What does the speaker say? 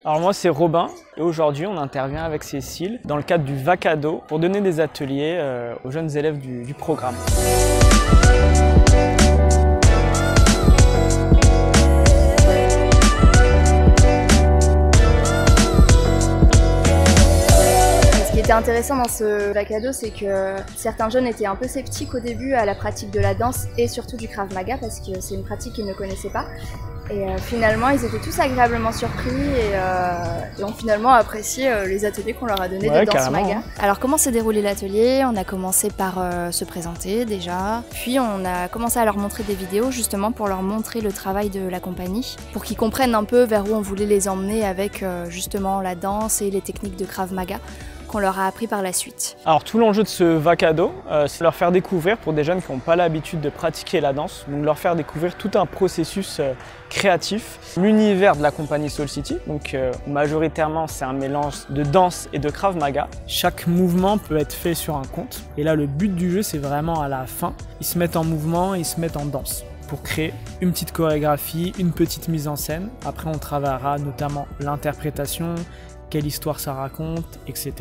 Alors moi c'est Robin et aujourd'hui on intervient avec Cécile dans le cadre du Vacado pour donner des ateliers aux jeunes élèves du programme. Ce qui était intéressant dans ce Vacado, c'est que certains jeunes étaient un peu sceptiques au début à la pratique de la danse et surtout du Krav Maga parce que c'est une pratique qu'ils ne connaissaient pas. Et finalement, ils étaient tous agréablement surpris et ont finalement apprécié les ateliers qu'on leur a donnés de danse Maga. Alors comment s'est déroulé l'atelier? On a commencé par se présenter déjà, puis on a commencé à leur montrer des vidéos justement pour leur montrer le travail de la compagnie, pour qu'ils comprennent un peu vers où on voulait les emmener avec justement la danse et les techniques de Krav Maga qu'on leur a appris par la suite. Alors tout l'enjeu de ce Vacado, c'est leur faire découvrir pour des jeunes qui n'ont pas l'habitude de pratiquer la danse, donc leur faire découvrir tout un processus créatif, l'univers de la compagnie Soul City, donc majoritairement c'est un mélange de danse et de Krav Maga. Chaque mouvement peut être fait sur un compte, et là le but du jeu c'est vraiment à la fin, ils se mettent en mouvement, ils se mettent en danse pour créer une petite chorégraphie, une petite mise en scène. Après on travaillera notamment l'interprétation, quelle histoire ça raconte, etc.